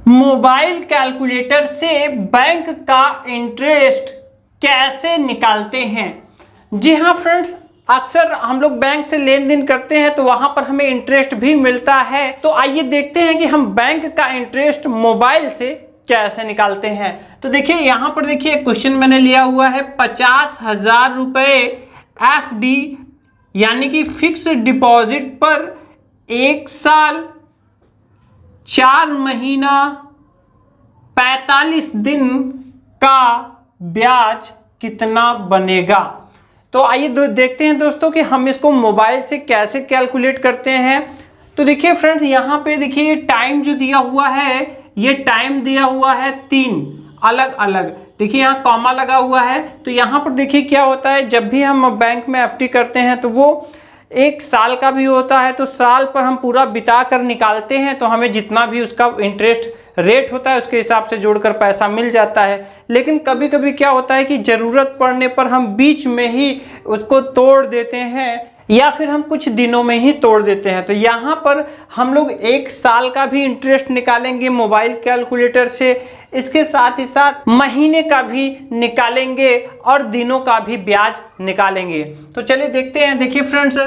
Mobile calculator से bank का interest कैसे निकालते हैं। जी हाँ फ्रेंड्स, अक्सर हम लोग बैंक से लेन देन करते हैं तो वहां पर हमें इंटरेस्ट भी मिलता है। तो आइए देखते हैं कि हम बैंक का इंटरेस्ट मोबाइल से कैसे निकालते हैं। तो देखिए यहाँ पर देखिए क्वेश्चन मैंने लिया हुआ है 50,000 रुपये FD यानी कि फिक्स डिपॉजिट पर 1 साल 4 महीना 45 दिन का ब्याज कितना बनेगा। तो आइए देखते हैं दोस्तों कि हम इसको मोबाइल से कैसे कैलकुलेट करते हैं। तो देखिए फ्रेंड्स, यहाँ पे देखिए टाइम जो दिया हुआ है, ये टाइम दिया हुआ है 3 अलग अलग। देखिए यहाँ कॉमा लगा हुआ है। तो यहाँ पर देखिए क्या होता है, जब भी हम बैंक में FD करते हैं तो वो 1 साल का भी होता है। तो साल पर हम पूरा बिता कर निकालते हैं तो हमें जितना भी उसका इंटरेस्ट रेट होता है उसके हिसाब से जोड़कर पैसा मिल जाता है। लेकिन कभी कभी क्या होता है कि ज़रूरत पड़ने पर हम बीच में ही उसको तोड़ देते हैं या फिर हम कुछ दिनों में ही तोड़ देते हैं। तो यहाँ पर हम लोग 1 साल का भी इंटरेस्ट निकालेंगे मोबाइल कैलकुलेटर से, इसके साथ ही साथ महीने का भी निकालेंगे और दिनों का भी ब्याज निकालेंगे। तो चलिए देखते हैं। देखिए फ्रेंड्स,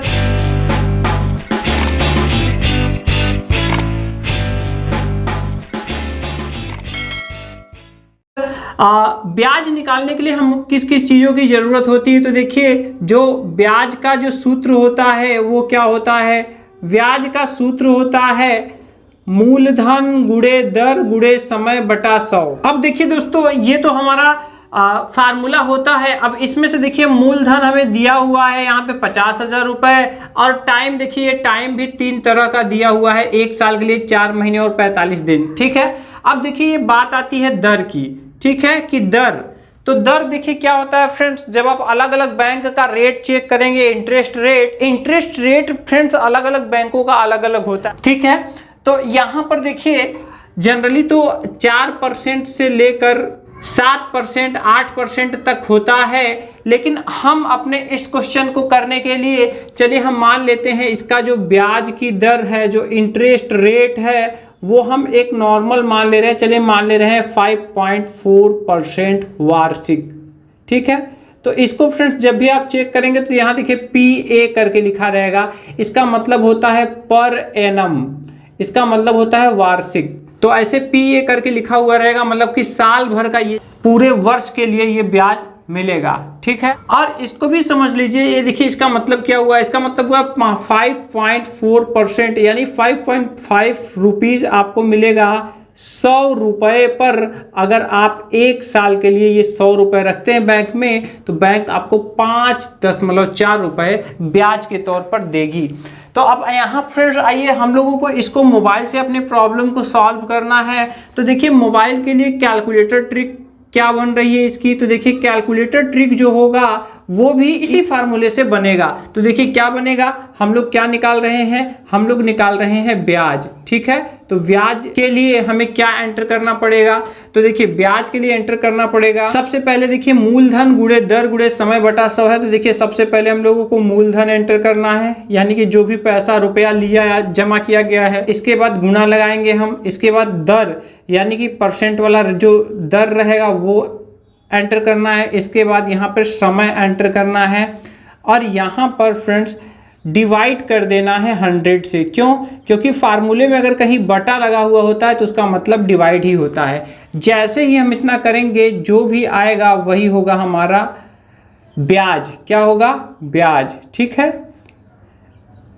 ब्याज निकालने के लिए हम किस किस चीज़ों की ज़रूरत होती है। तो देखिए जो ब्याज का जो सूत्र होता है वो क्या होता है, ब्याज का सूत्र होता है मूलधन गुणे दर गुणे समय बटा 100। अब देखिए दोस्तों, ये तो हमारा फार्मूला होता है। अब इसमें से देखिए मूलधन हमें दिया हुआ है यहाँ पे 50,000 रुपये और टाइम देखिए टाइम भी 3 तरह का दिया हुआ है, 1 साल के लिए 4 महीने और 45 दिन। ठीक है। अब देखिए ये बात आती है दर की। ठीक है कि दर, तो दर देखिए क्या होता है फ्रेंड्स, जब आप अलग अलग बैंक का रेट चेक करेंगे, इंटरेस्ट रेट फ्रेंड्स अलग अलग बैंकों का अलग अलग होता है। ठीक है। तो यहाँ पर देखिए जनरली तो 4% से लेकर 7%, 8% तक होता है। लेकिन हम अपने इस क्वेश्चन को करने के लिए चलिए हम मान लेते हैं इसका जो ब्याज की दर है, जो इंटरेस्ट रेट है, वो हम एक नॉर्मल मान ले रहे हैं। चलिए मान ले रहे हैं 5.4% वार्षिक। ठीक है। तो इसको फ्रेंड्स जब भी आप चेक करेंगे तो यहाँ देखिए PA करके लिखा रहेगा, इसका मतलब होता है पर एनम, इसका मतलब होता है वार्षिक। तो ऐसे PA करके लिखा हुआ रहेगा, मतलब कि साल भर का ये पूरे वर्ष के लिए ये ब्याज मिलेगा। ठीक है। और इसको भी समझ लीजिए, ये देखिए इसका मतलब क्या हुआ, इसका मतलब हुआ 5.4% यानी 5.5 रुपीज आपको मिलेगा 100 रुपये पर। अगर आप 1 साल के लिए ये 100 रुपये रखते हैं बैंक में तो बैंक आपको 5.4 रुपये ब्याज के तौर पर देगी। तो अब यहाँ फ्रेंड्स आइए हम लोगों को इसको मोबाइल से अपने प्रॉब्लम को सॉल्व करना है। तो देखिए मोबाइल के लिए कैलकुलेटर ट्रिक क्या बन रही है इसकी। तो देखिए कैलकुलेटर ट्रिक जो होगा वो भी इसी फार्मूले से बनेगा। तो देखिए क्या बनेगा, हम लोग क्या निकाल रहे हैं, हम लोग निकाल रहे हैं ब्याज। ठीक है। तो ब्याज के लिए हमें क्या एंटर करना पड़ेगा, तो देखिए ब्याज के लिए एंटर करना पड़ेगा सबसे पहले देखिए मूलधन गुणे दर गुणे समय बटा 100 है। तो देखिए सबसे पहले हम लोगों को मूलधन एंटर करना है, यानी कि जो भी पैसा रुपया लिया या जमा किया गया है। इसके बाद गुणा लगाएंगे हम, इसके बाद दर यानी कि परसेंट वाला जो दर रहेगा वो एंटर करना है। इसके बाद यहाँ पर समय एंटर करना है और यहाँ पर फ्रेंड्स डिवाइड कर देना है 100 से। क्यों? क्योंकि फार्मूले में अगर कहीं बटा लगा हुआ होता है तो उसका मतलब डिवाइड ही होता है। जैसे ही हम इतना करेंगे जो भी आएगा वही होगा हमारा ब्याज। क्या होगा? ब्याज। ठीक है।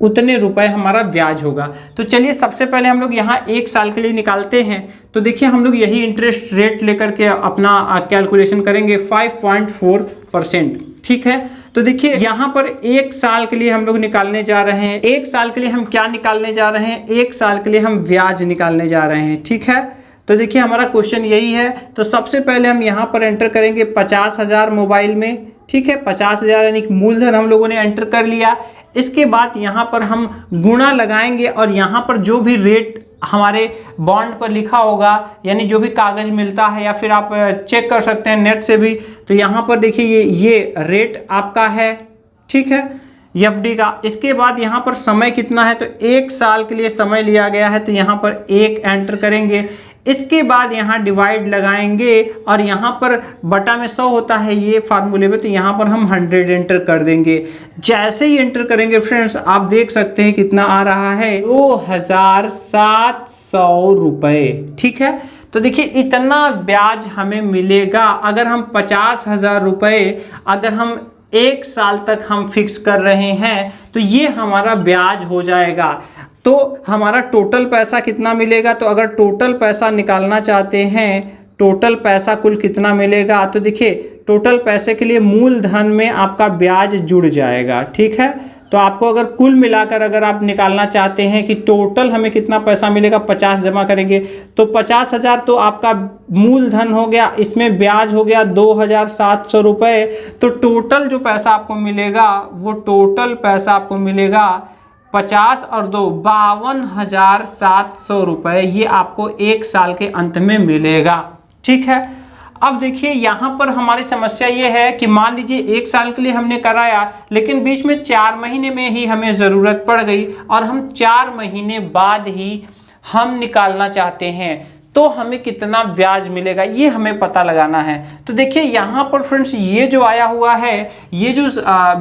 उतने रुपए हमारा ब्याज होगा। तो चलिए सबसे पहले हम लोग यहाँ 1 साल के लिए निकालते हैं। तो देखिए हम लोग यही इंटरेस्ट रेट लेकर के अपना कैलकुलेशन करेंगे 5.4%। ठीक है। तो देखिए यहाँ पर 1 साल के लिए हम लोग निकालने जा रहे हैं। 1 साल के लिए हम क्या निकालने जा रहे हैं, 1 साल के लिए हम ब्याज निकालने जा रहे हैं। ठीक है। तो देखिए हमारा क्वेश्चन यही है। तो सबसे पहले हम यहाँ पर एंटर करेंगे 50,000 मोबाइल में। ठीक है। 50,000 यानी मूलधन हम लोगों ने एंटर कर लिया। इसके बाद यहाँ पर हम गुणा लगाएंगे और यहाँ पर जो भी रेट हमारे बॉन्ड पर लिखा होगा, यानी जो भी कागज मिलता है, या फिर आप चेक कर सकते हैं नेट से भी। तो यहाँ पर देखिए ये रेट आपका है। ठीक है। FD का। इसके बाद यहाँ पर समय कितना है, तो 1 साल के लिए समय लिया गया है। तो यहाँ पर 1 एंटर करेंगे। इसके बाद यहाँ डिवाइड लगाएंगे और यहाँ पर बटा में 100 होता है ये फार्मूले में, तो यहाँ पर हम 100 एंटर कर देंगे। जैसे ही एंटर करेंगे फ्रेंड्स आप देख सकते हैं कितना आ रहा है 2700 रुपये। ठीक है, तो देखिए इतना ब्याज हमें मिलेगा अगर हम 50,000 रुपये अगर हम 1 साल तक हम फिक्स कर रहे हैं, तो ये हमारा ब्याज हो जाएगा। तो हमारा टोटल पैसा कितना मिलेगा, तो अगर टोटल पैसा निकालना चाहते हैं, टोटल पैसा कुल कितना मिलेगा, तो देखिए टोटल पैसे के लिए मूलधन में आपका ब्याज जुड़ जाएगा। ठीक है, तो आपको अगर कुल मिलाकर अगर आप निकालना चाहते हैं कि टोटल हमें कितना पैसा मिलेगा, 50 जमा करेंगे तो 50,000 तो आपका मूलधन हो गया, इसमें ब्याज हो गया 2,700 रुपये। तो टोटल जो पैसा आपको मिलेगा वो टोटल पैसा आपको मिलेगा 50 और 2 52,700 रुपये, ये आपको 1 साल के अंत में मिलेगा। ठीक है, अब देखिए यहाँ पर हमारी समस्या ये है कि मान लीजिए 1 साल के लिए हमने कराया, लेकिन बीच में 4 महीने में ही हमें ज़रूरत पड़ गई और हम 4 महीने बाद ही हम निकालना चाहते हैं, तो हमें कितना ब्याज मिलेगा ये हमें पता लगाना है। तो देखिए यहाँ पर फ्रेंड्स ये जो आया हुआ है, ये जो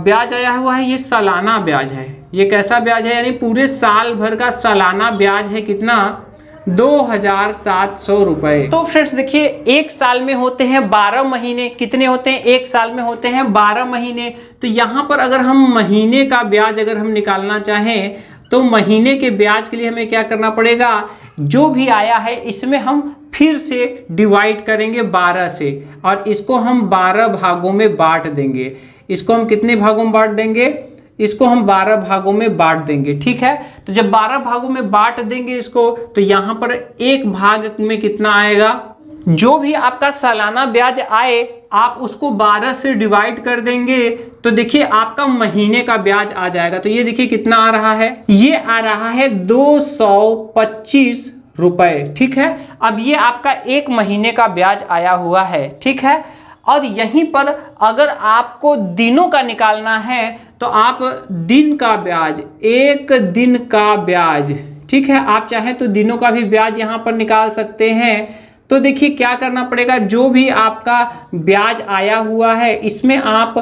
ब्याज आया हुआ है, ये सालाना ब्याज है। ये कैसा ब्याज है, यानी पूरे साल भर का सालाना ब्याज है कितना, 2,700 रुपये। तो फ्रेंड्स देखिए 1 साल में होते हैं 12 महीने, कितने होते हैं 1 साल में होते हैं 12 महीने। तो यहाँ पर अगर हम महीने का ब्याज अगर हम निकालना चाहें, तो महीने के ब्याज के लिए हमें क्या करना पड़ेगा, जो भी आया है इसमें हम फिर से डिवाइड करेंगे 12 से और इसको हम 12 भागों में बांट देंगे। इसको हम कितने भागों में बांट देंगे, इसको हम 12 भागों में बांट देंगे। ठीक है, तो जब 12 भागों में बांट देंगे इसको, तो यहाँ पर एक भाग में कितना आएगा, जो भी आपका सालाना ब्याज आए आप उसको 12 से डिवाइड कर देंगे, तो देखिए आपका महीने का ब्याज आ जाएगा। तो ये देखिए कितना आ रहा है, ये आ रहा है 225 रुपये। ठीक है, अब ये आपका 1 महीने का ब्याज आया हुआ है। ठीक है, और यहीं पर अगर आपको दिनों का निकालना है, तो आप दिन का ब्याज, 1 दिन का ब्याज, ठीक है, आप चाहें तो दिनों का भी ब्याज यहाँ पर निकाल सकते हैं। तो देखिए क्या करना पड़ेगा, जो भी आपका ब्याज आया हुआ है इसमें आप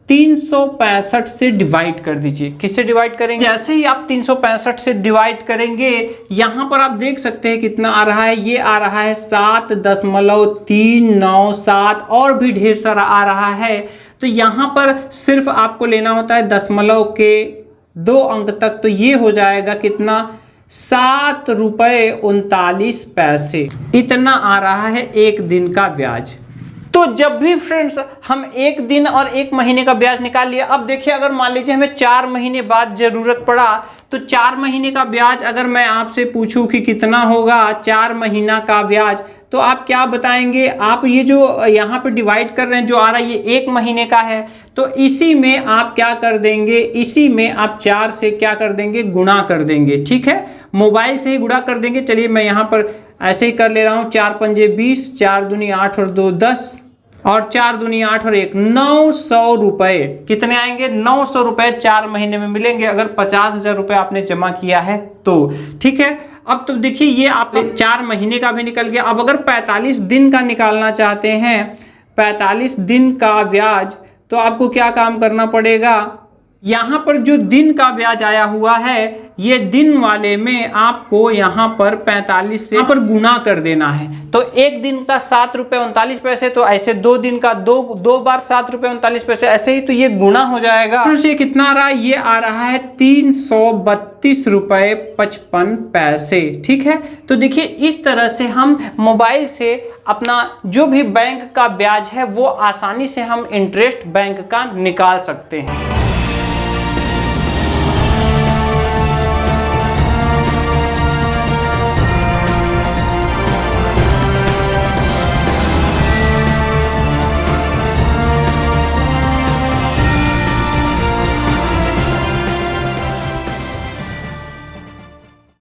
365 से डिवाइड कर दीजिए। किससे डिवाइड करेंगे, जैसे ही आप 365 से डिवाइड करेंगे, यहाँ पर आप देख सकते हैं कितना आ रहा है, ये आ रहा है 7.397 और भी ढेर सारा आ रहा है। तो यहाँ पर सिर्फ आपको लेना होता है दशमलव के 2 अंक तक, तो ये हो जाएगा कितना, 7 रुपये 39 पैसे, इतना आ रहा है 1 दिन का ब्याज। तो जब भी फ्रेंड्स हम 1 दिन और 1 महीने का ब्याज निकाल लिया, अब देखिए अगर मान लीजिए हमें 4 महीने बाद जरूरत पड़ा, तो 4 महीने का ब्याज अगर मैं आपसे पूछूं कि कितना होगा 4 महीना का ब्याज, तो आप क्या बताएंगे, आप ये जो यहाँ पे डिवाइड कर रहे हैं जो आ रहा है ये 1 महीने का है, तो इसी में आप क्या कर देंगे, इसी में आप 4 से क्या कर देंगे, गुणा कर देंगे। ठीक है, मोबाइल से ही गुणा कर देंगे। चलिए मैं यहाँ पर ऐसे ही कर ले रहा हूँ, 4 पंजे 20, 4 दूनी 8 और 2 10 और 4 दूनी 8 और 1 900 रुपये। कितने आएंगे, 900 रुपये 4 महीने में मिलेंगे अगर 50,000 रुपये आपने जमा किया है तो। ठीक है, अब तो देखिए ये आप 4 महीने का भी निकल गया। अब अगर 45 दिन का निकालना चाहते हैं, 45 दिन का ब्याज, तो आपको क्या काम करना पड़ेगा, यहाँ पर जो दिन का ब्याज आया हुआ है, ये दिन वाले में आपको यहाँ पर 45 से यहाँ पर गुना कर देना है। तो 1 दिन का 7 रुपये 39 पैसे, तो ऐसे 2 दिन का दो बार 7 रुपये 39 पैसे, ऐसे ही तो ये गुना हो जाएगा। फिर से कितना आ रहा है, ये आ रहा है 332 रुपये 55 पैसे। ठीक है, तो देखिए इस तरह से हम मोबाइल से अपना जो भी बैंक का ब्याज है वो आसानी से हम इंटरेस्ट बैंक का निकाल सकते हैं।